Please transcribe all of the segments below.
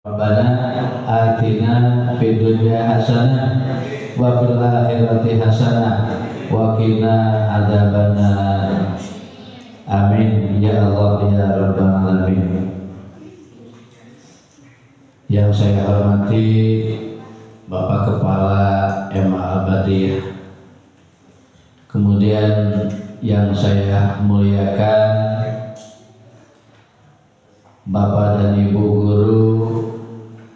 Rabbana atina fid dunya hasanah wa fil akhirati hasanah wa qina adzabannar. Amin ya Allah ya rabbal alamin. Yang saya hormati Bapak Kepala MA Ahmadiyah, kemudian yang saya muliakan Bapak dan Ibu guru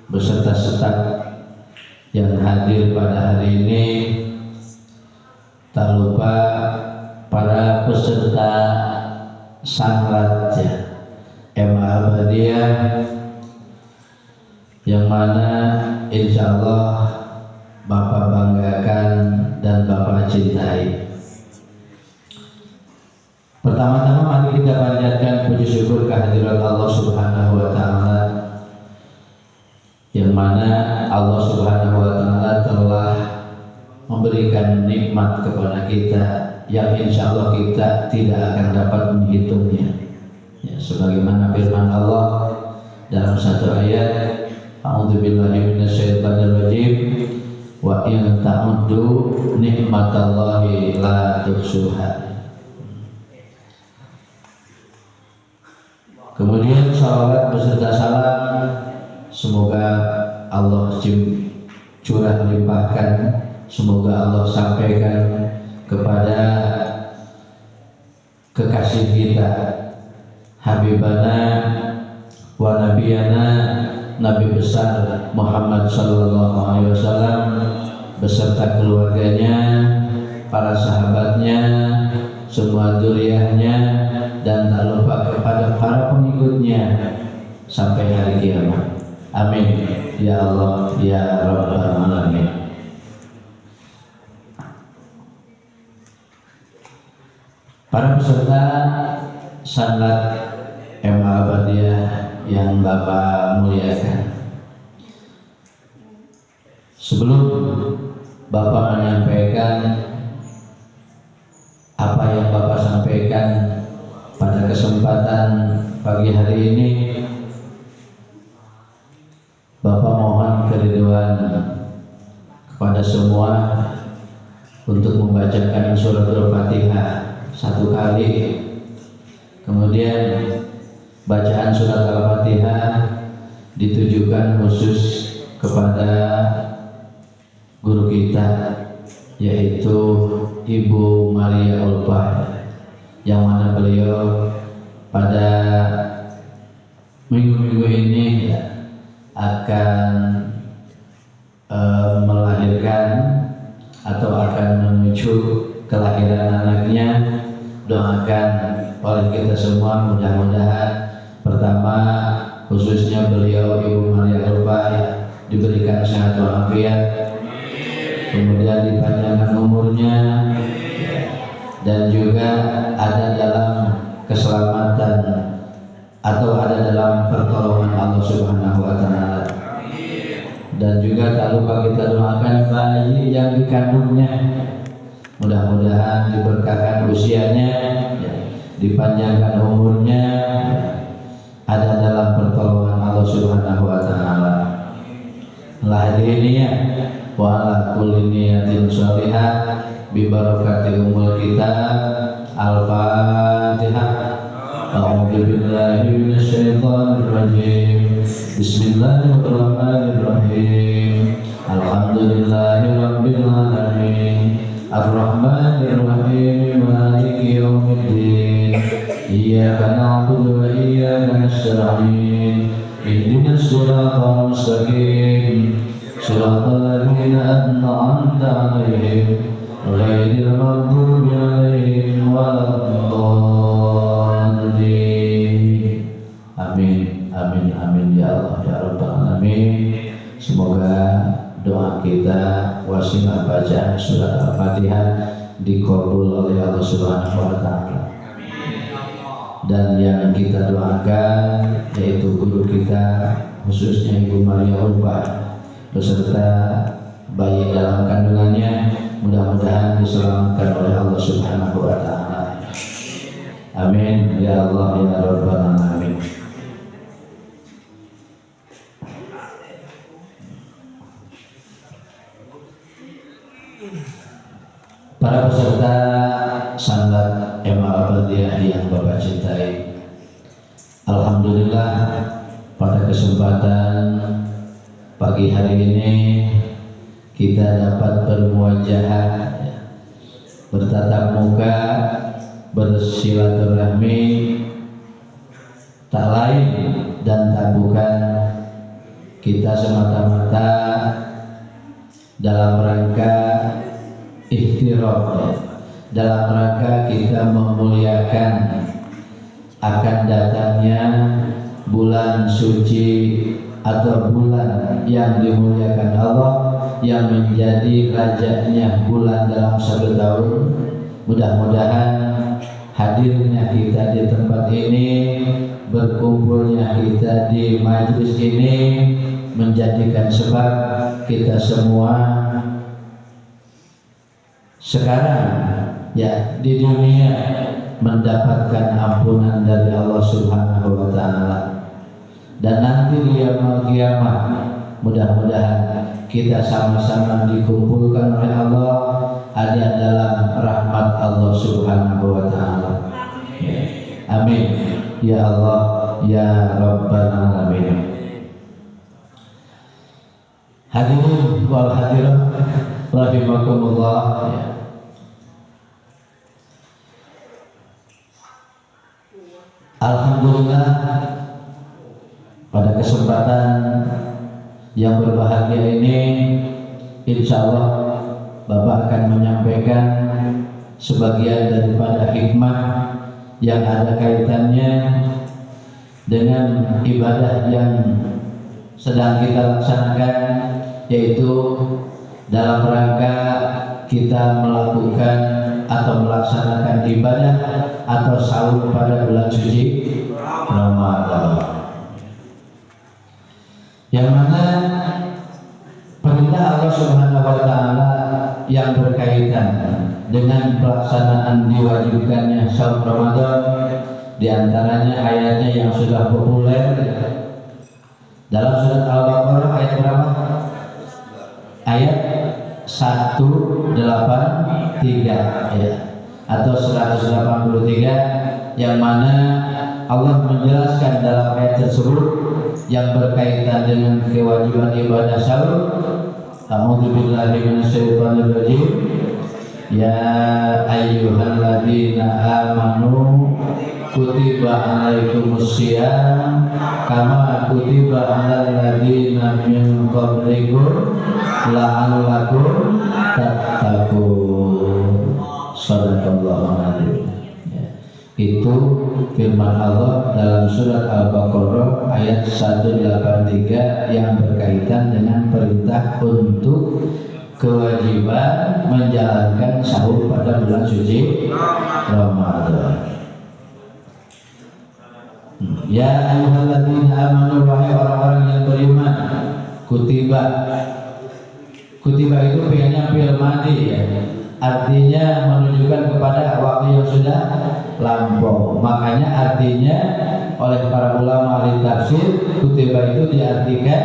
beserta staf yang hadir pada hari ini, tak lupa para peserta sanlat MA Ahmadiyah yang mana insya Allah Bapak banggakan dan Bapak cintai. Pertama-tama mari kita panjatkan puji syukur kehadirat Allah Subhanahu wa taala, yang mana Allah Subhanahu wa taala telah memberikan nikmat kepada kita yang insya Allah kita tidak akan dapat menghitungnya. Ya, sebagaimana firman Allah dalam satu ayat, A'udzubillahi minasyaitonirrajim, wa in ta'uddu nikmatallahi la tuhsuha. Kemudian salawat beserta salam semoga Allah curah limpahkan, semoga Allah sampaikan kepada kekasih kita, Habibana wa Nabiyana, Nabi besar Muhammad sallallahu alaihi wasallam beserta keluarganya, para sahabatnya, semua dzurriyyahnya, dan tak lupa kepada para pengikutnya sampai hari kiamat. Amin ya Allah ya rabbal alamin. Para peserta sanlat MA Ahmadiyah yang Bapak muliakan, sebelum Bapak menyampaikan apa yang Bapak sampaikan pada kesempatan pagi hari ini, Bapak mohon keridhaan kepada semua untuk membacakan surat Al-Fatihah satu kali. Kemudian bacaan surat Al-Fatihah ditujukan khusus kepada guru kita, yaitu Ibu Maria Ulfa, yang mana beliau pada minggu-minggu ini akan melahirkan atau akan menuju kelahiran anaknya. Doakan oleh kita semua, mudah-mudahan pertama khususnya beliau Ibu Maria Ulfa diberikan sehat walafiat, kemudian dipanjangkan umurnya, dan juga ada dalam keselamatan atau ada dalam pertolongan Allah Subhanahu wa taala. Dan juga tak lupa kita doakan bayi yang dikandungnya, mudah-mudahan diberkahkan usianya, dipanjangkan umurnya, ada dalam pertolongan Allah Subhanahu wa taala. Lahirnya wa ala kulli niyatin shalihah bi barakati umul kitab. Al-Fatihah. A'udzu billahi minasyaitonir rajim. Bismillahirrahmanirrahim. Alhamdulillahirabbil alamin. Ar-Rahmanir Rahim. Maliki yaumiddin. Iyyaka na'budu wa iyyaka nasta'in. Ihdinas siratal mustaqim. Siratal ladzina an'amta 'alaihim ghairil maghdubi 'alaihim waladdallin. Amin amin amin ya Allah ya rabbal alamin. Semoga doa kita wasilah bacaan surat Al-Fatihah dikabul oleh Allah Subhanahu wa taala. Dan yang kita doakan yaitu guru kita, khususnya Ibu Maria Ulfa beserta bayi dalam kandungannya, mudah-mudahan diselamatkan oleh Allah Subhanahu wa taala. Amin ya Allah ya rabbal alamin. para peserta sanlat Al-Badiah yang Bapak cintai, alhamdulillah pada kesempatan pagi hari ini kita dapat bermuajahah, bertatap muka, bersilaturahmi, tak lain dan tak bukan kita semata-mata dalam rangka ikhtiraf, dalam rangka kita memuliakan akan datangnya bulan suci atau bulan yang dimuliakan Allah, yang menjadi rajanya bulan dalam satu tahun. Mudah-mudahan hadirnya kita di tempat ini, berkumpulnya kita di majelis ini menjadikan sebab kita semua sekarang ya di dunia mendapatkan ampunan dari Allah Subhanahu wa taala, dan nanti di yaumul qiyamah mudah-mudahan kita sama-sama dikumpulkan oleh Allah ada dalam rahmat Allah Subhanahu wa taala. Amin ya Allah ya Rabbal alamin. Hadirin wal hadirat rahimakumullah. Alhamdulillah pada kesempatan yang berbahagia ini insya Allah Bapak akan menyampaikan sebagian daripada hikmah yang ada kaitannya dengan ibadah yang sedang kita laksanakan, yaitu dalam rangka kita melakukan atau melaksanakan ibadah atau sahur pada bulan suci Ramadan, yang mana perintah Allah Subhanahu wa taala yang berkaitan dengan pelaksanaan diwajibkannya sahur Ramadan, diantaranya ayatnya yang sudah populer dalam surat Al-Baqarah ayat berapa? Ayat 183 ya, atau 183, yang mana Allah menjelaskan dalam ayat tersebut yang berkaitan dengan kewajiban ibadah sahur. A'udzubillahi minasyaitonir rajim. Ya ayyuhalladzina amanu kutiba alaikumusiyam kama kutiba alal ladzina min qablikum la'allakum tattaqun. Shadaqallahu adzim. Itu firman Allah dalam surat Al-Baqarah ayat 183 yang berkaitan dengan perintah untuk kewajiban menjalankan sahur pada bulan suci Ramadan. Ya ayyuhalladzina amanu, wahai orang-orang yang beriman, kutiba. Kutiba itu fi'ilnya fi'il madhi ya. Artinya menunjukkan kepada waktu yang sudah lampau. Makanya artinya oleh para ulama ahli tafsir, kutiba itu diartikan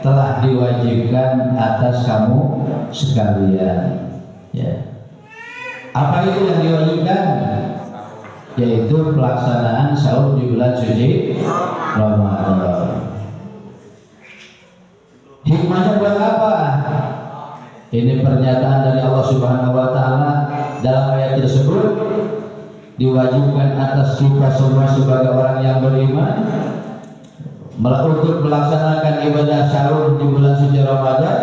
telah diwajibkan atas kamu sekalian. Ya. Apa itu yang diwajibkan? Yaitu pelaksanaan sahur di bulan suci Ramadan. Hikmahnya buat apa? Ini pernyataan dari Allah Subhanahu wa taala dalam ayat tersebut, diwajibkan atas kita semua sebagai orang yang beriman untuk melaksanakan ibadah sahur di bulan suci Ramadan.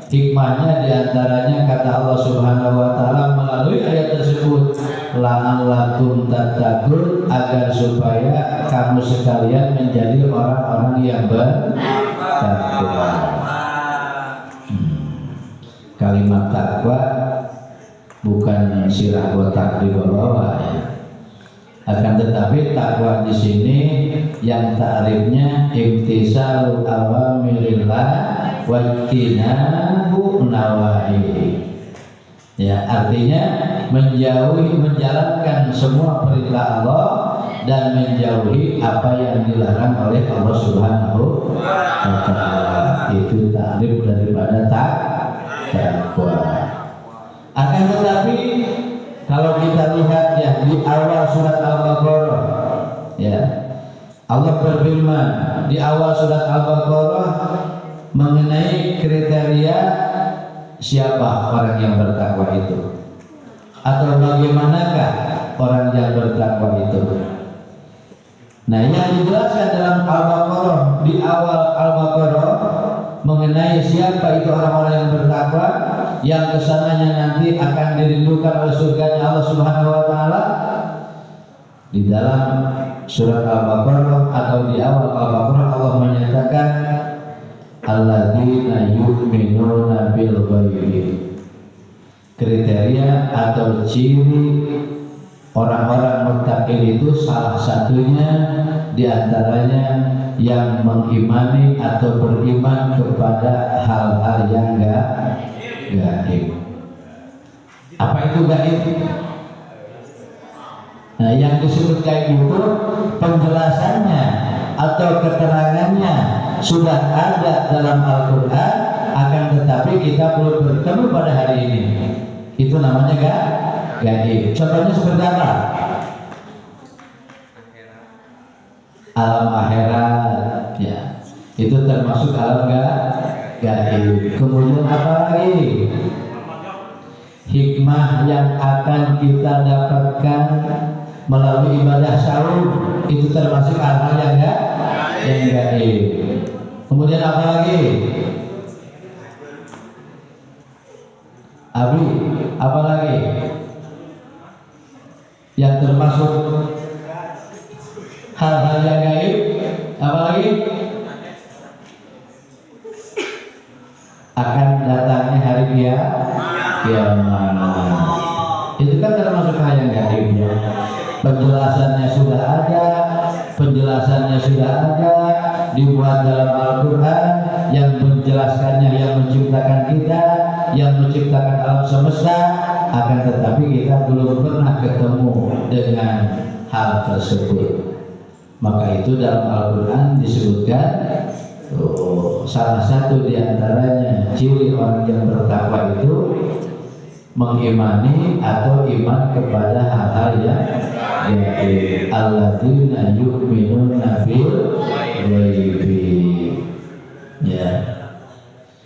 Hikmahnya diantaranya kata Allah Subhanahu wa taala melalui ayat tersebut, la'allakum tattaqun, agar supaya kamu sekalian menjadi orang-orang yang bertakwa. Kalimat takwa bukan sirah botak di bawah ya. Akan tetapi takwa di sini yang ta'rifnya imtisalu awamirillah wa ijtinabu nawahi. Ya, artinya menjalankan semua perintah Allah dan menjauhi apa yang dilarang oleh Allah Subhanahu wa taala. Itu ta'rif daripada takwa. Akan tetapi kalau kita lihat ya di awal surat Al-Baqarah, ya Allah berfirman di awal surat Al-Baqarah mengenai kriteria siapa orang yang bertakwa itu, atau bagaimanakah orang yang bertakwa itu. Nah, yang dijelaskan dalam Al-Baqarah, di awal Al-Baqarah mengenai siapa itu orang-orang yang bertakwa, yang kesananya nanti akan dirindukan oleh surganya Allah Subhanahu wa taala. Di dalam surat Al-Baqarah atau di awal Al-Baqarah Allah menyatakan alladzina yu'minuna bil ghaibi. Kriteria atau ciri orang-orang muttaqin itu salah satunya diantaranya yang mengimani atau beriman kepada hal-hal yang gaib. Apa itu gaib? Nah, yang disebut gaib itu penjelasannya atau keterangannya sudah ada dalam Al-Quran, akan tetapi kita belum bertemu pada hari ini. Itu namanya gaib. Contohnya seperti apa? Alam akhirat, ya, itu termasuk alam gaib. Kemudian apa lagi? Hikmah yang akan kita dapatkan melalui ibadah sahur, itu termasuk hal-hal yang gaib. Kemudian apa lagi? Abi, apa lagi? Yang termasuk hal-hal yang gaib, apa lagi? Akan datangnya hari kiamat. Itu kan termasuk hal yang gaib, ya. Penjelasannya sudah ada, dibuat dalam Al-Quran, yang menjelaskannya yang menciptakan kita, yang menciptakan alam semesta. Akan tetapi kita belum pernah ketemu dengan hal tersebut. Maka itu dalam Al-Quran disebutkan salah satu diantaranya ciri orang yang bertakwa itu mengimani atau iman kepada hal-hal yang gaib. Alladzina yu'minuna bil ghaibi. Ya.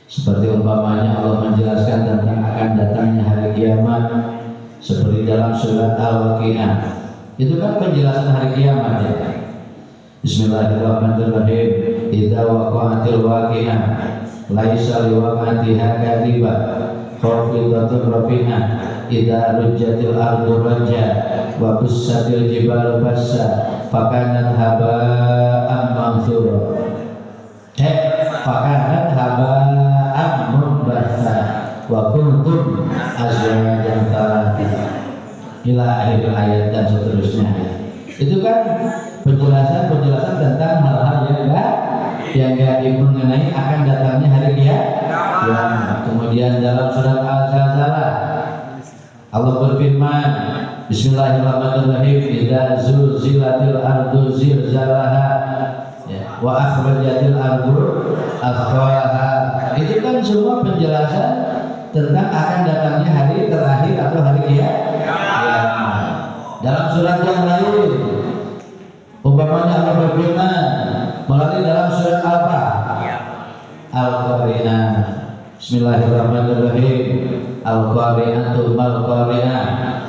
Seperti umpamanya Allah menjelaskan tentang akan datangnya hari kiamat seperti dalam surat Al-Waqiah. Itu kan penjelasan hari kiamat, ya. Bismillahirrahmanirrahim. Idza waqa'atil waqi'ah laisa liwaqa'atiha kadhibah khafidatun rafi'ah idza rujjatil ardu rajja wa bussatil jibalu bassa fakanat haba'an manthura. Fakanat haba'an munbatha wa kuntum azwajan thalatha ila akhir ayat dan seterusnya. Itu kan penjelasan tentang hal-hal yang gaib mengenai akan datangnya hari kiamat. Kemudian dalam surat Al-Zalzalah Allah berfirman, Bismillahirrahmanirrahim, idza zulzilatil ardu zilzalaha wa akhrajatil ardu athqalaha. Itu kan semua penjelasan tentang akan datangnya hari terakhir atau hari kiamat. Dalam surat yang lain umpamanya Allah berfirman melalui dalam surat Al-Qari'ah. Bismillahirrahmanirrahim. Al-Qari'atu mal-Qari'ah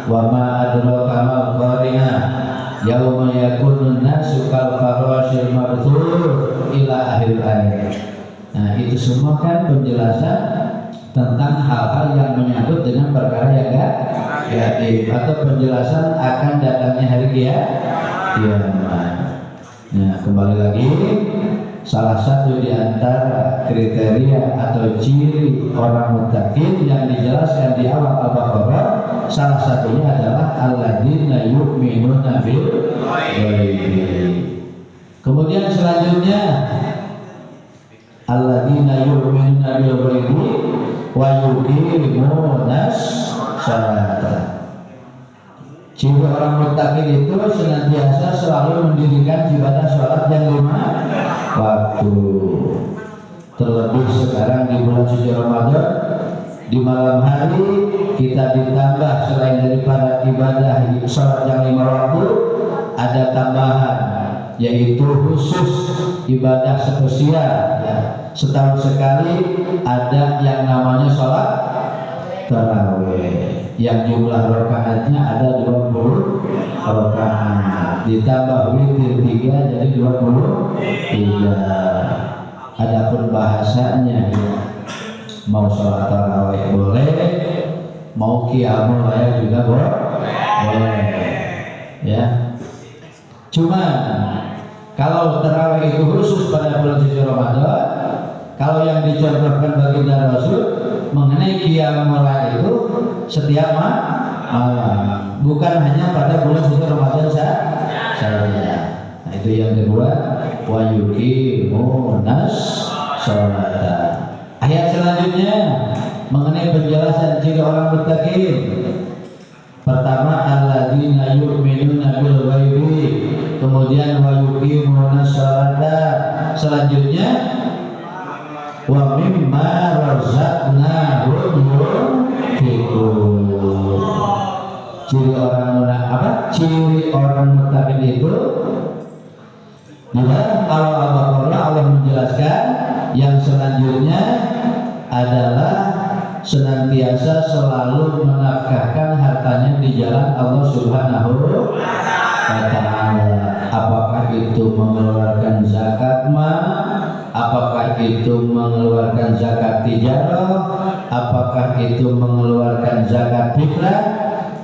wa ma adraka mal-Qari'ah yauma yakunun nasu kal farashil mabthur ila akhir ayat. Nah, itu semua kan penjelasan tentang hal-hal yang menyangkut dengan perkara yang gaib atau penjelasan akan datangnya hari kiamat. Nah, kembali lagi, salah satu di antara kriteria atau ciri orang muttaqin yang dijelaskan di awal Al-Baqarah, salah satunya adalah alladzina yu'minuna bil ghaibi. Kemudian selanjutnya alladzina yu'minuna bil ghaibi wa yuqimunas salata. Ciri orang muttaqin itu senantiasa selalu mendirikan ibadah sholat yang 5 waktu. Terlebih sekarang di bulan suci Ramadan, di malam hari kita ditambah selain daripada ibadah sholat yang 5 waktu, ada tambahan yaitu khusus ibadah spesial ya. Setahun sekali ada yang namanya sholat tarawih yang jumlah rakaatnya ada 20 rakaat ditambah witir 3 jadi 23. Adapun bahasanya ya, mau sholat tarawih boleh, mau qiyamul lail juga boleh ya. Cuma kalau tarawih itu khusus pada bulan suci Ramadan, kalau yang dicontohkan baginda Rasul mengenai qiyamul lail itu setiap malam, bukan hanya pada bulan suci Ramadan saja. Nah, itu yang kedua, wa yuqimunas sholata. Ayat selanjutnya mengenai penjelasan ciri orang muttaqin. Pertama, alladzina yu'minuna bil ghaibi, kemudian wa yuqimunas sholata. Selanjutnya wa mimma razaqnahum yunfiqun. Ciri orang muttaqin itu di dalam Al-Baqarah Allah menjelaskan yang selanjutnya adalah senantiasa selalu menafkahkan hartanya di jalan Allah Subhanahu wa ta'ala. Apakah itu mengeluarkan zakat mal, apakah itu mengeluarkan zakat tijarah, apakah itu mengeluarkan zakat fitrah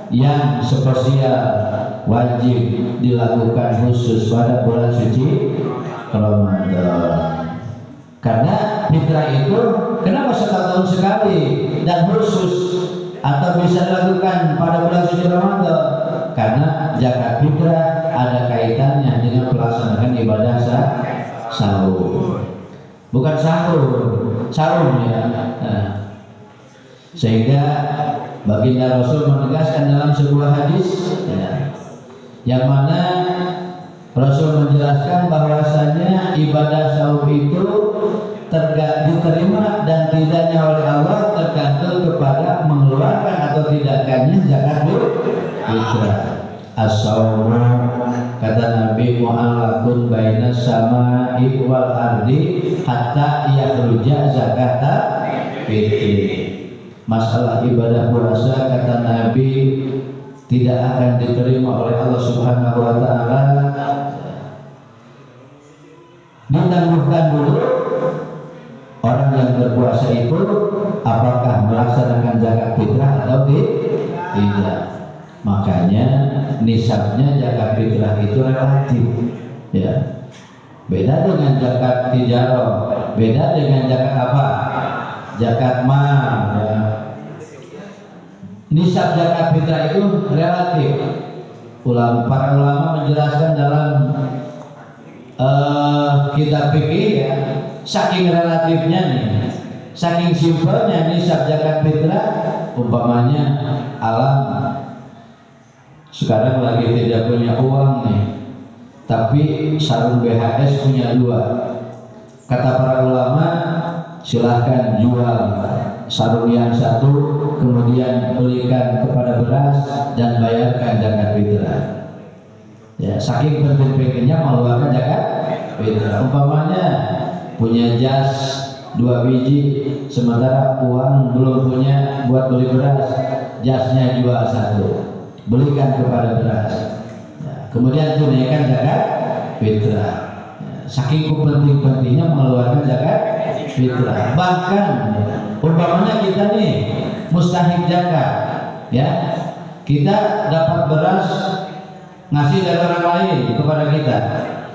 yang spesial wajib dilakukan khusus pada bulan suci Ramadan. Karena fitrah itu kenapa setahun sekali dan khusus atau bisa dilakukan pada bulan suci Ramadan? Karena zakat fitrah ada kaitannya dengan pelaksanaan ibadah sahur. Bukan sahur ya. Nah, sehingga baginda Rasul menegaskan dalam sebuah hadis ya, yang mana Rasul menjelaskan bahwasanya ibadah sahur itu diterima dan tidaknya oleh Allah tergantung kepada mengeluarkan atau tidaknya zakat fitrah. As-sawmu, kata Nabi, mu'allaqun bainas sama'i wal ardi hatta yakhruja zakata fitri. Masalah ibadah puasa, kata Nabi, tidak akan diterima oleh Allah Subhanahu wa ta'ala. Ditangguhkan dulu orang yang berpuasa itu apakah melaksanakan zakat fitrah atau tidak. Makanya nisabnya zakat fitrah itu relatif ya. Beda dengan zakat tijarah, beda dengan zakat apa? Zakat mal ya. Nisab zakat fitrah itu relatif. Para ulama menjelaskan dalam kitab fikih ya, saking relatifnya nih, saking simpelnya nisab zakat fitrah. Umpamanya alam sekarang lagi tidak punya uang nih, tapi sarung BHS punya 2. Kata para ulama, silahkan jual sarung yang 1, kemudian belikan kepada beras dan bayarkan zakat fitrah. Ya, saking penting-pentingnya mengeluarkan zakat fitrah. Umpamanya punya jas 2 biji, sementara uang belum punya buat beli beras, jasnya jual 1. Belikan kepada beras ya, kemudian tunaikan zakat fitrah ya, saking penting-pentingnya mengeluarkan zakat fitrah. Bahkan umpamanya kita nih mustahik zakat ya, kita dapat beras ngasih dari orang lain kepada kita,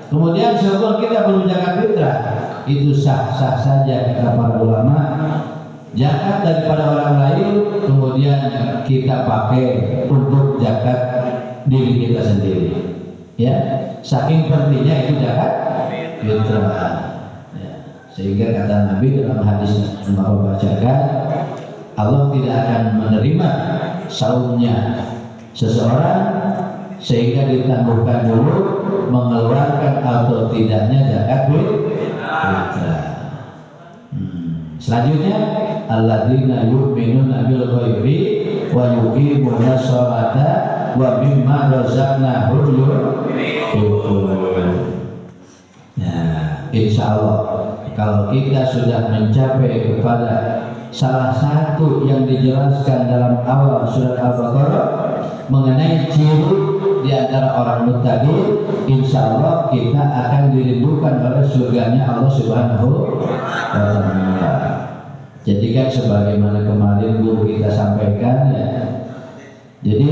kemudian sebelum kita belum zakat fitrah, itu sah-sah saja kata para ulama. Zakat daripada orang lain kemudian kita pakai untuk zakat diri kita sendiri ya, saking pentingnya itu zakat fitrah ya. Sehingga kata Nabi dalam hadis yang Bapak bacakan, Allah tidak akan menerima saumnya seseorang sehingga ditangguhkan dulu mengeluarkan atau tidaknya zakat fitrah. Selanjutnya alladzina yu'minuna bil ghaibi wa yuqimuna sholata wa mimma razaqnahum yunfiqun. Nah, insyaallah kalau kita sudah mencapai kepada salah satu yang dijelaskan dalam awal surat Al-Baqarah mengenai ciri di antara orang muttaqin, insyaallah kita akan dirindukan oleh surganya Allah Subhanahu wa Ta'ala. Jadi kan sebagaimana kemarin guru kita sampaikan ya. Jadi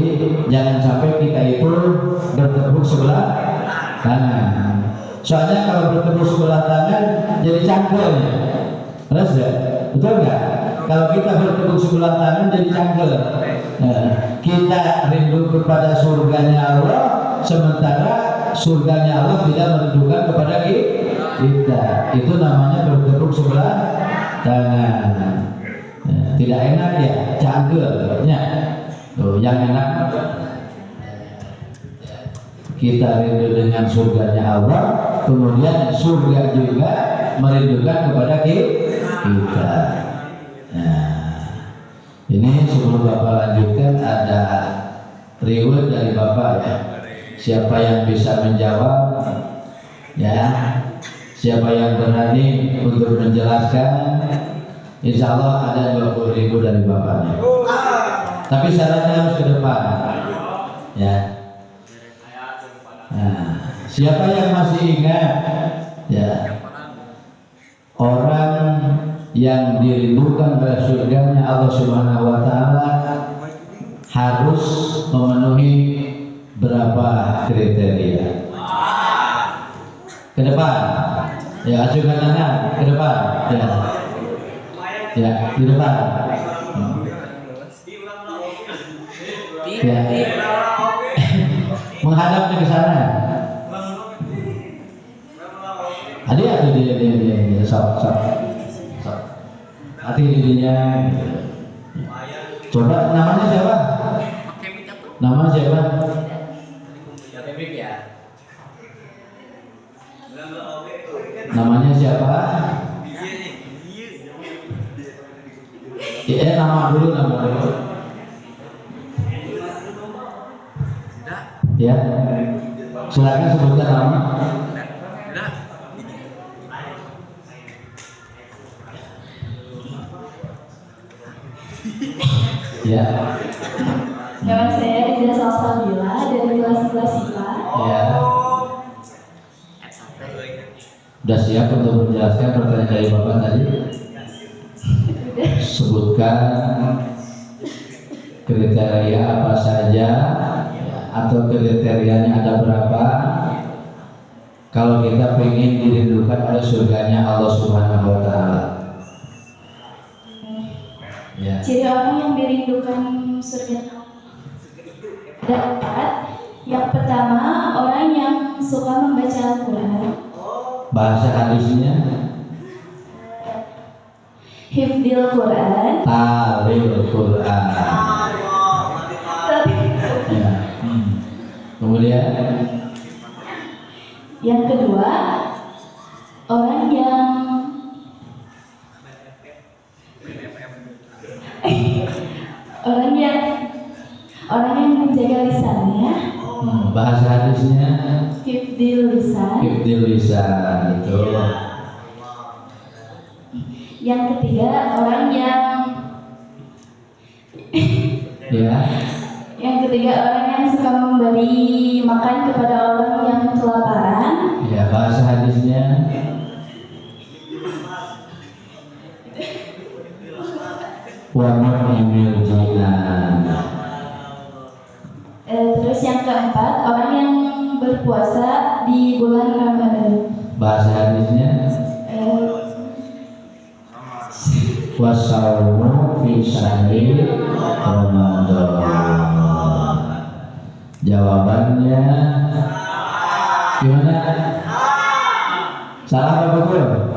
jangan sampai kita itu bertepuk sebelah tangan. Soalnya kalau bertepuk sebelah tangan jadi cangkel ya. Terus ya? Betul nggak? Kalau kita bertepuk sebelah tangan jadi cangkel. Nah, kita rindu kepada surganya Allah, sementara surganya Allah tidak merindukan kepada kita. Itu namanya bertepuk sebelah tangan. Nah, tidak enak ya, cangkel ya. Tuh, yang enak kita rindu dengan surganya Allah, kemudian surga juga merindukan kepada kita. Nah, ini sebelum Bapak lanjutkan ada reward dari Bapak ya. Siapa yang bisa menjawab ya, siapa yang berani untuk menjelaskan, insya Allah ada 20.000 dari Bapaknya. Tapi syaratnya harus ke depan ya. Nah, siapa yang masih ingat ya, orang yang dirindukan oleh surganya Allah Subhanahu wa Ta'ala harus memenuhi berapa kriteria? Ke depan ya, ajukan tangan ke depan ya, ya di depan ya. Menghadap ke sana. Ada tuh dia sok. Hati dirinya. Coba namanya siapa? Nama siapa? Namanya siapa? Nama dulu. Ya, silakan sebutkan nama. Ya. Nama saya Ida Salsabila dari kelas 11 IPA. Ya. Sudah siap untuk menjelaskan pertanyaan dari Bapak tadi? Sebutkan kriteria apa saja atau kriterianya ada berapa kalau kita ingin dirindukan oleh surganya Allah Subhanahu wa Ta'ala. Ya. Ciri orang yang dirindukan surga ada 4. Yang pertama, orang yang suka membaca Al-Quran. Bahasa hadisnya Hifdzil Quran. Talil Quran. Ya. Kemudian yang kedua, orang yang menjaga lisannya. Bahasa hadisnya Hifdzil lisan. Hifdzil lisan itu. Yang ketiga, orang yang ya. Yang ketiga, orang yang suka memberi makan kepada orang yang kelaparan. Ya, bahasa hadisnya wa mu'minil jinan. Terus yang keempat, orang yang berpuasa di bulan Ramadan. Bahasa hadisnya wasaumu fi syahri Ramadan. Jawabannya gimana? Salah apa betul?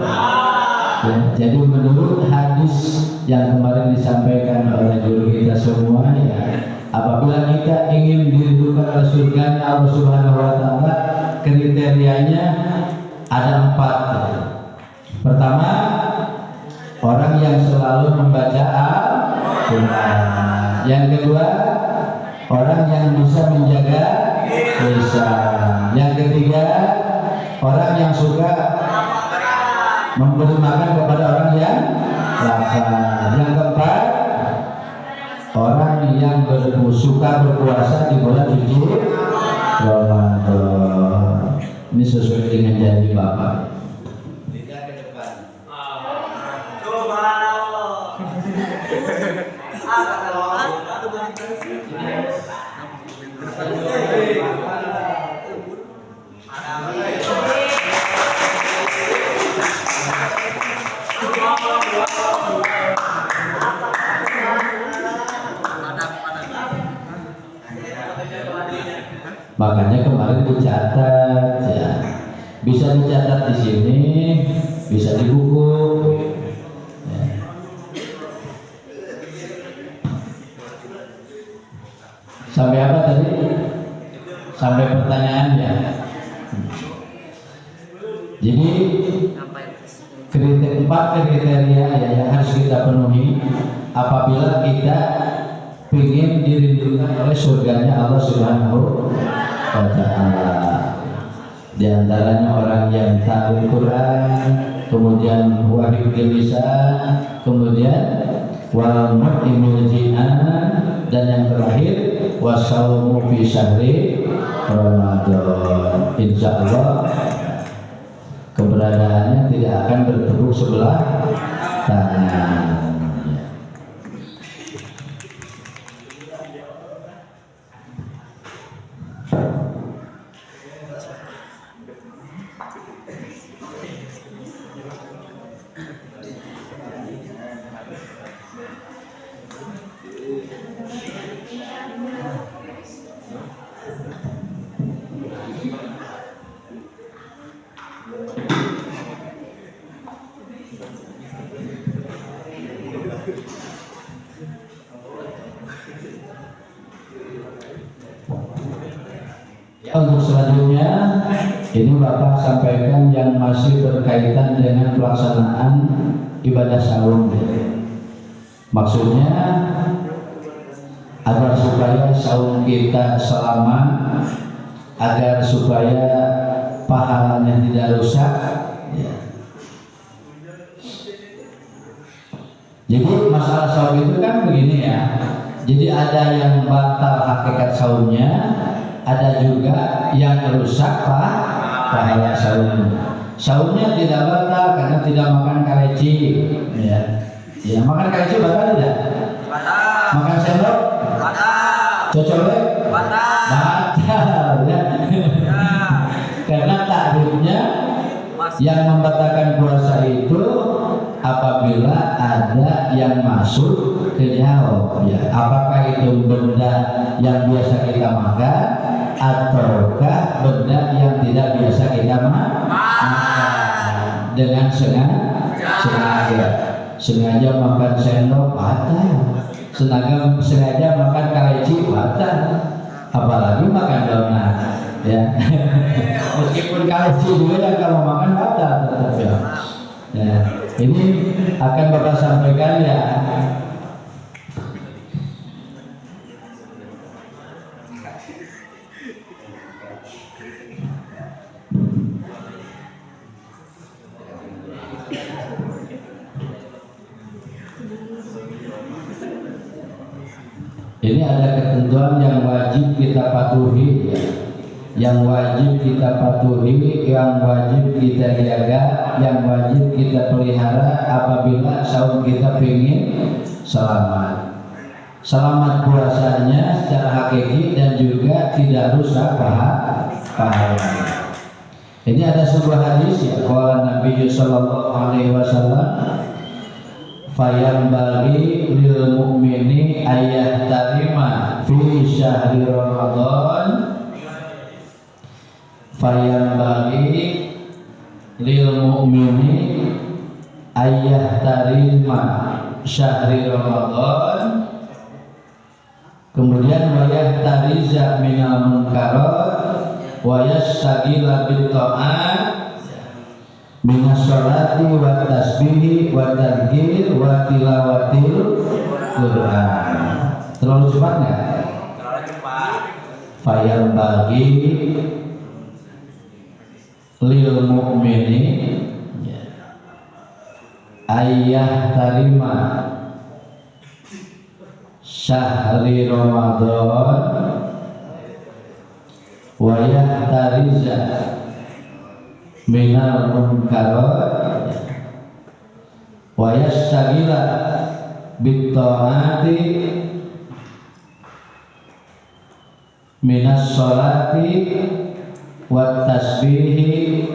Ya, jadi menurut hadis yang kemarin disampaikan oleh guru kita semua ya, apabila kita ingin dirindukan oleh surganya Allah Subhanahu wa Ta'ala, kriterianya ada 4. Pertama, orang yang selalu membaca Al-Quran. Yang kedua, orang yang bisa menjaga lisan. Yang ketiga, orang yang suka memberi makan kepada orang yang lapar. Yang keempat, orang yang suka berpuasa di bulan suci Ramadan. Ini sesuai dengan janji Bapak. Makanya kemarin dicatat ya, bisa dicatat di sini, bisa di buku. Ya. Sampai apa tadi? Sampai pertanyaannya. Jadi empat kriteria ya yang harus kita penuhi apabila kita ingin dirindukan oleh surganya Allah Subhanahu wa Ta'ala. Di antaranya orang yang tahu Quran, kemudian wahid lisan, kemudian wal mu'minul jinan, dan yang terakhir wasaumu fi syahri Ramadan. Insyaallah keberadaannya tidak akan bertepuk sebelah tangan. Untuk selanjutnya ini Bapak sampaikan yang masih berkaitan dengan pelaksanaan ibadah saum. Maksudnya agar supaya saum kita selamat, agar supaya pahalanya tidak rusak ya. Jadi masalah saum itu kan begini ya. Jadi ada yang batal hakikat saumnya, ada juga yang rusak pahala saum. Saumnya tidak batal karena tidak makan kaleci ya. Ya, makan kaleci batal tidak? Batal. Makan sendok? Batal. Cocok? Batal. Batal ya. Karena takrifnya yang membatalkan puasa itu apabila ada yang masuk ke jauh ya. Apakah itu benda yang biasa kita makan ataukah benda yang tidak biasa kita makan dengan sengaja makan sendok batal, sengaja makan kaleci batal, apalagi makan donat ya. Meskipun kaleci juga yang kalau makan batal tetap ya. Ya, ini akan Bapak sampaikan ya. Ini ada ketentuan yang wajib kita patuhi ya. Yang wajib kita patuhi, yang wajib kita jaga, yang wajib kita pelihara apabila saum kita ingin selamat. Selamat puasanya secara hakiki dan juga tidak rusak pahalanya. Ini ada sebuah hadis ya, qala Nabi sallallahu alaihi wasallam, fayambaghi lil mu'mini ayyahtarima fi syahri Ramadan, fayambaghi lil mu'mini ayyahtarima syahri Ramadan, kemudian wayahtariza minal munkarat wa yastagila bit ta'at minas sholati wa tasbihi wa tadhkir wa tilawatil Quran. Terlalu cepat nggak? Terlalu cepat. Fayal bagi lil mu'mini ayah tarima syahri Ramadan wa yahtariza minal munkarat wa yastagila bitta'ati minas sholati wat tasbihi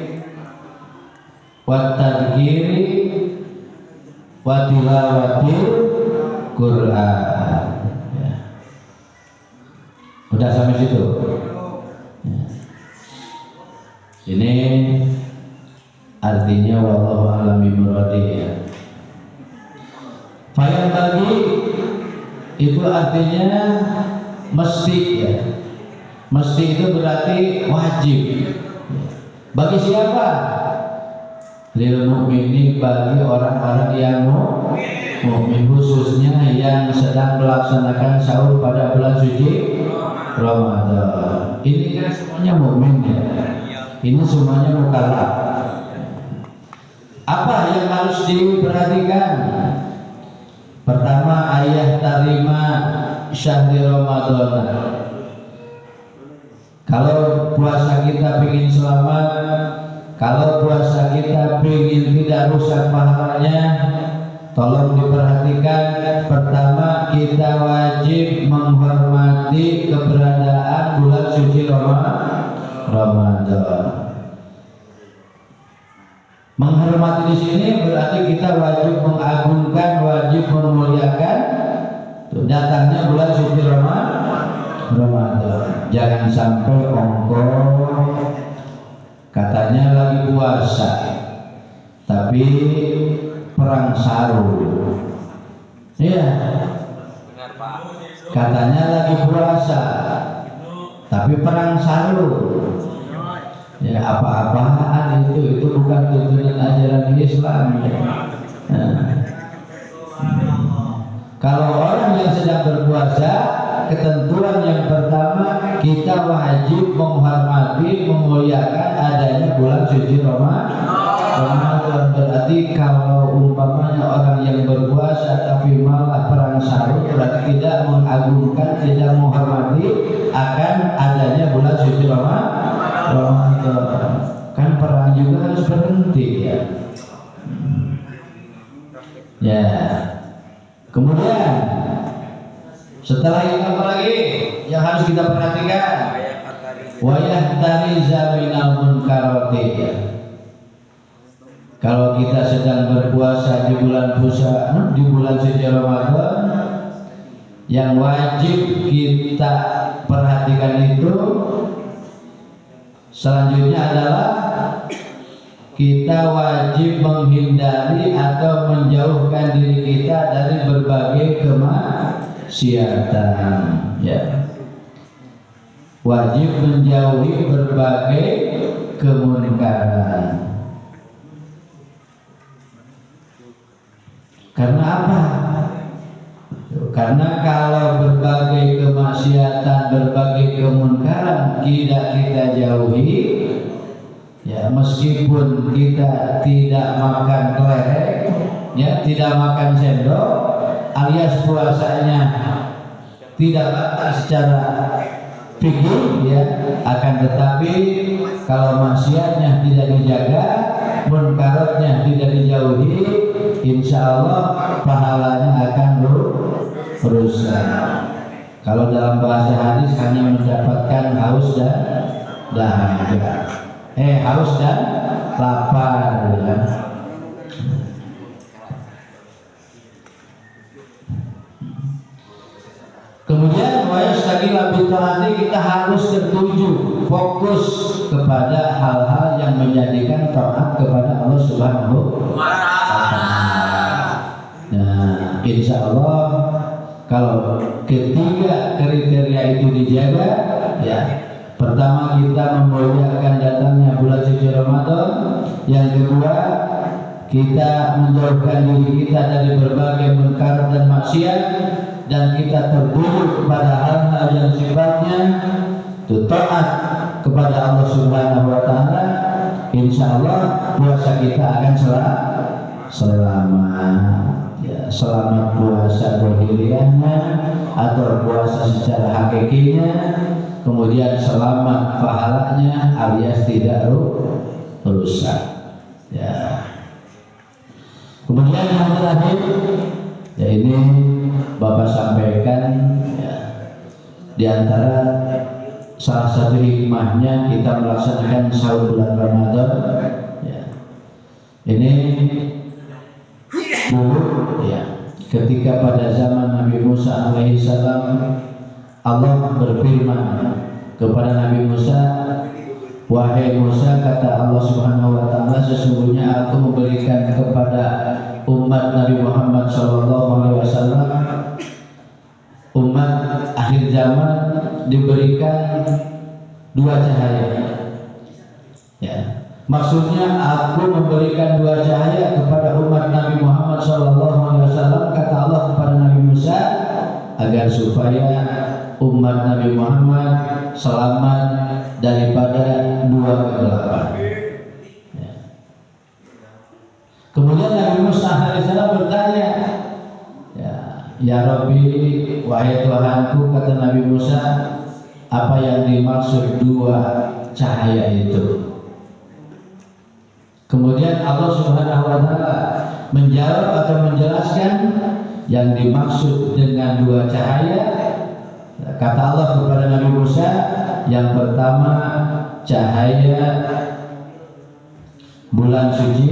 wat tadhkiri wa tilawatil Quran. Ya. Udah sampai situ. Ya. Ini artinya wallahu a'lam bimuradi ya. Fayal bagi itu artinya mesti ya. Mesti itu berarti wajib. Bagi siapa? Lil mu'mini, bagi orang-orang yang mukmin, khususnya yang sedang melaksanakan sahur pada bulan suci Ramadan. Ini kan semuanya mukmin ya. Ini semuanya mukallaf. Apa yang harus diperhatikan? Pertama, ayah tarima syahri Ramadan. Kalau puasa kita ingin selamat, kalau puasa kita ingin tidak rusak pahalanya, tolong diperhatikan. Pertama, kita wajib menghormati keberadaan bulan suci Ramadan. Menghormati di sini berarti kita wajib mengagungkan, wajib memuliakan datangnya bulan suci Ramadan. Jangan sampai ongkong katanya lagi puasa tapi perang sarung. Iya. Benar, Pak. Katanya lagi puasa tapi perang sarung. Ya apa-apaan itu bukan tuntunan ajaran Islam ya. Nah. Kalau orang yang sedang berpuasa, ketentuan yang pertama, kita wajib menghormati, memuliakan adanya bulan suci Ramadan. Berarti kalau umpamanya orang yang berpuasa tapi malah perang sarung, berarti tidak mengagungkan, tidak menghormati akan adanya bulan suci Ramadan. Kan perang juga harus berhenti ya. Ya. Kemudian setelah itu apa lagi yang harus kita perhatikan? Wayah tariza minal munkarati. Kalau kita sedang berpuasa di bulan suci Ramadan, yang wajib kita perhatikan itu selanjutnya adalah kita wajib menghindari atau menjauhkan diri kita dari berbagai kemaksiatan ya. Wajib menjauhi berbagai kemunkaran. Karena apa? Karena kalau berbagai kemaksiatan, berbagai kemunkaran tidak kita jauhi, ya meskipun kita tidak makan kelereng, ya tidak makan sendok, alias puasanya tidak batal secara fikih, ya akan tetapi kalau maksiatnya tidak dijaga, munkaratnya tidak dijauhi, insya Allah pahalanya akan rusak. Kalau dalam bahasa hadis hanya mendapatkan haus dan dahaga. Haus dan lapar ya. Kemudian lagi lebih taati, kita harus tertuju fokus kepada hal-hal yang menjadikan taat kepada Allah Subhanahu wa Ta'ala. Nah, insya Allah kalau ketiga kriteria itu dijaga, ya Pertama, kita memuliakan datangnya bulan suci Ramadan. Yang kedua, kita menjauhkan diri kita dari berbagai munkar dan maksiat, dan kita tertuju kepada hal-hal yang sifatnya taat kepada Allah Subhanahu wa taala. Insyaallah puasa kita akan selamat. Ya, selamat puasa dohiriahnya atau puasa secara hakikinya, kemudian selamat pahalanya alias tidak rusak. Ya. Kemudian yang terakhir, ya ini Bapak sampaikan, ya, di antara salah satu hikmahnya kita melaksanakan sahur bulan Ramadan. Ya. Ini dulu, ya, ketika pada zaman Nabi Musa alaihissalam, Allah berfirman kepada Nabi Musa, wahai Musa, kata Allah Subhanahu wa taala, sesungguhnya aku memberikan kepada umat Nabi Muhammad SAW, umat akhir zaman, diberikan dua cahaya. Ya. Maksudnya aku memberikan dua cahaya kepada umat Nabi Muhammad SAW, kata Allah kepada Nabi Musa, agar supaya umat Nabi Muhammad selamat daripada dua kegelapan. Ya. Kemudian Nabi Musa alaihissalam bertanya, ya Rabbi, wahai Tuhanku, kata Nabi Musa, apa yang dimaksud dua cahaya itu? Kemudian Allah Subhanahu wa taala menjawab atau menjelaskan yang dimaksud dengan dua cahaya. Kata Allah kepada Nabi Musa, yang pertama cahaya bulan suci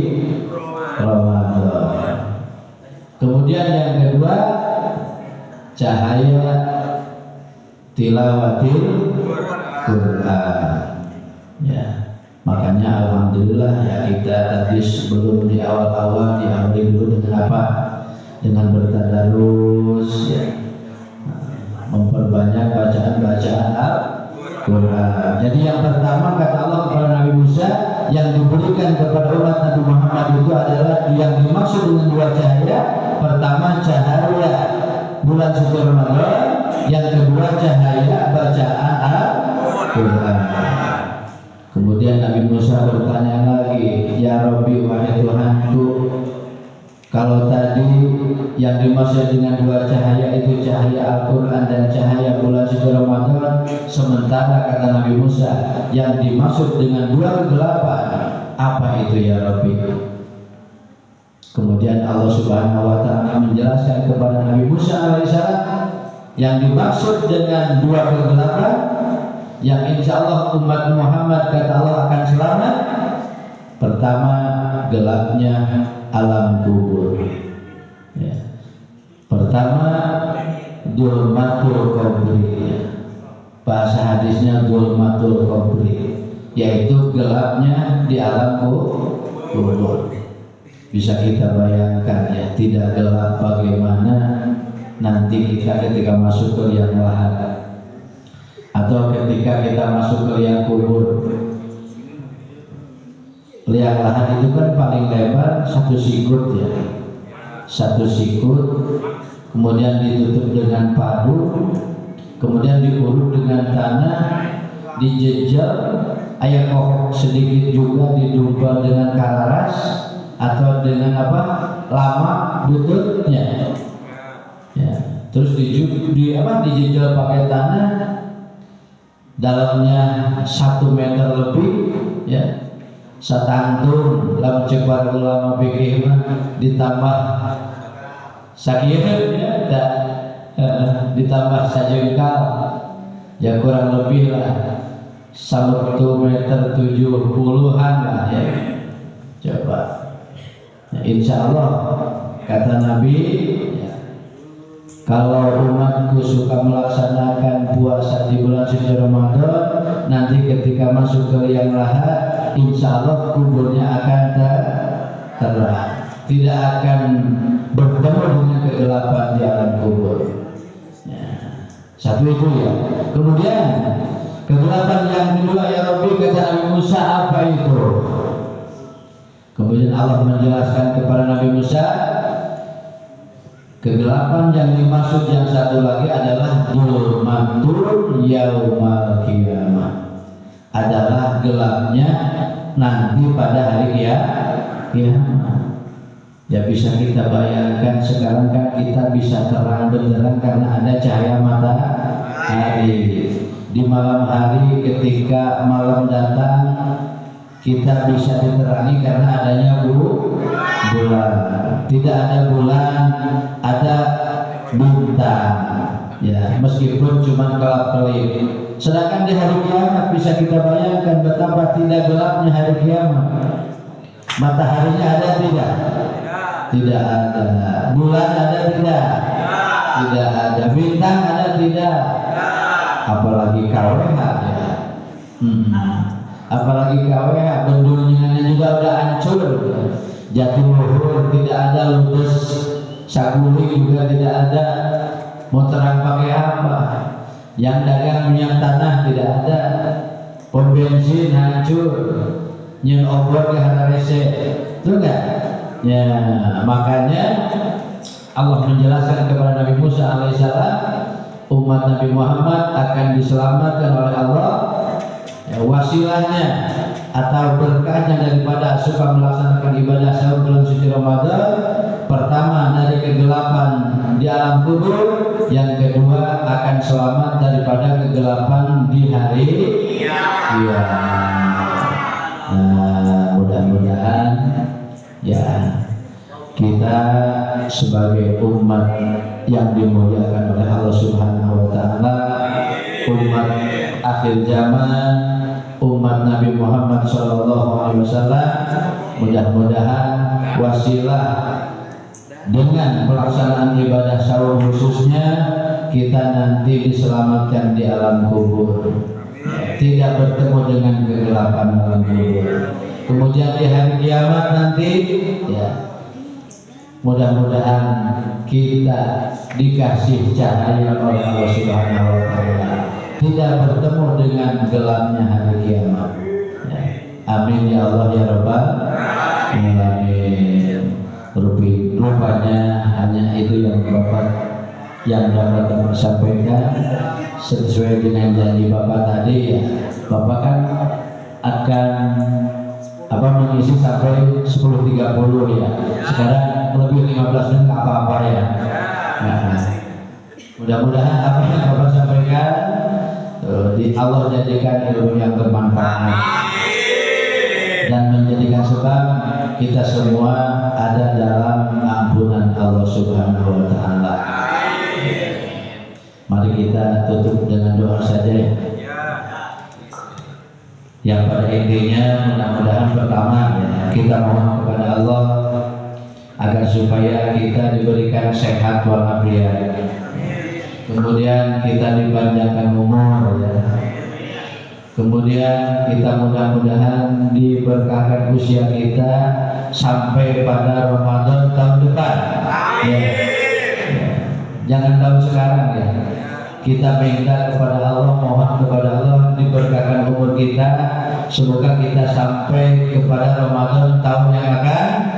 Ramadan. Kemudian yang kedua cahaya tilawatil Quran. Ya. Makanya alhamdulillah, ya, kita tadi sebelum di awal-awal diawali dulu dengan apa? Dengan bertadarus, ya, memperbanyak bacaan-bacaan Al-Quran. Jadi yang pertama kata Allah kepada Nabi Musa, yang diberikan kepada umat Nabi Muhammad itu adalah yang dimaksud dengan dua cahaya. Pertama cahaya bulan suci Ramadan, yang kedua cahaya bacaan Al-Quran. Kemudian Nabi Musa bertanya lagi, ya Rabbi, wahai Tuhanku, kalau tadi yang dimaksud dengan dua cahaya itu cahaya Al-Quran dan cahaya bulan suci Ramadan, sementara kata Nabi Musa yang dimaksud dengan dua kegelapan, apa itu ya Rabbi? Kemudian Allah Subhanahu wa taala menjelaskan kepada Nabi Musa alaihissalam, yang dimaksud dengan dua kegelapan yang insya Allah umat Muhammad kata Allah akan selamat, pertama gelapnya alam kubur. Ya. Pertama dzulmatul qabri. Ya. Bahasa hadisnya dzulmatul qabri, yaitu gelapnya di alam kubur. Bisa kita bayangkan, ya, tidak gelap bagaimana nanti kita ketika masuk ke liang lahat, atau ketika kita masuk ke liang kubur. Liang lahat itu kan paling lebar satu sikut, ya, satu sikut, kemudian ditutup dengan padu, kemudian diuruk dengan tanah, dijejel, ayam kokok sedikit juga didumpal dengan kararas atau dengan apa, lama bututnya, ya, terus dijejel pakai tanah, dalamnya 1 meter lebih, ya, satangtung lam cepat ulama fikih ditambah sakit, ya, ditambah sajengkal, ya, kurang lebih lah 1 meter 70-an lah, ya. Coba, ya, insya Allah kata Nabi, ya, kalau umatku suka melaksanakan puasa di bulan suci Ramadan, nanti ketika masuk ke liang lahat, insya Allah kuburnya akan terang, tidak akan bertemu dengan kegelapan di alam kubur. Ya. Satu itu, ya. Kemudian Kegelapan yang kedua, ya Rabbi, kata Nabi Musa, apa itu? Kemudian Allah menjelaskan kepada Nabi Musa, kegelapan yang dimaksud yang satu lagi adalah zulmatul yaumal qiyamah, adalah gelapnya nanti pada hari kiamat. Ya bisa kita bayangkan sekarang kan kita bisa terang benderang karena ada cahaya matahari. Di malam hari ketika malam datang kita bisa diterangi karena adanya bulan. Tidak ada bulan, ada bintang. Ya, meskipun cuma kelap-kelip. Sedangkan di hari kiamat bisa kita bayangkan betapa tidak gelapnya hari kiamat. Mataharinya ada tidak? Tidak ada. Bulan ada tidak? Tidak ada. Bintang ada tidak? Apalagi KWH ya. Apalagi KWH, bendungan juga udah hancur. Jatiluhur tidak ada, Ludes Saguling juga tidak ada. Mau terang pakai apa? Yang dagang minyak tanah tidak ada. Pom bensin hancur. Nyen obor ke hararese. Itu enggak? Ya, makanya Allah menjelaskan kepada Nabi Musa alaihissalam, umat Nabi Muhammad akan diselamatkan oleh Allah. Ya, wasilahnya atau berkahnya daripada suka melaksanakan ibadah sahur bulan suci Ramadan, pertama dari kegelapan di alam kubur, yang kedua akan selamat daripada kegelapan di hari kiamat. Nah, mudah-mudahan ya kita sebagai umat yang dimuliakan oleh Allah Subhanahu wa taala, umat akhir zaman, umat Nabi Muhammad SAW, mudah-mudahan wasilah dengan pelaksanaan ibadah sahur khususnya kita nanti diselamatkan di alam kubur, tidak bertemu dengan kegelapan alam kubur. Kemudian di hari kiamat nanti ya mudah-mudahan kita dikasih cahaya oleh Allah Subhanahu wa taala, tidak bertemu dengan gelapnya hari kiamat. Ya. Amin ya Allah ya Rabbal alamin. Rupanya hanya itu yang Bapak yang dapat sampaikan sesuai dengan janji Bapak tadi ya. Bapak kan akan mengisi sampai 10.30 ya. Sekarang lebih 15 menit nggak apa-apa ya. Nah, mudah-mudahan apa yang Bapak sampaikan di Allah jadikan ilmu yang bermanfaat dan menjadikan sebab kita semua ada dalam ampunan Allah Subhanahu wa taala. Mari kita tutup dengan doa saja ya. Yang pada intinya mudah-mudahan pertama ya, kita mohon kepada Allah agar supaya kita diberikan sehat walafiat. Kemudian kita dipanjangkan umur ya. Kemudian kita mudah-mudahan diberkahkan usia kita sampai pada Ramadan tahun depan. Ya. Jangan tahun sekarang ya. Kita minta kepada Allah, mohon kepada Allah diberkahkan umur kita. Semoga kita sampai kepada Ramadan tahun yang akan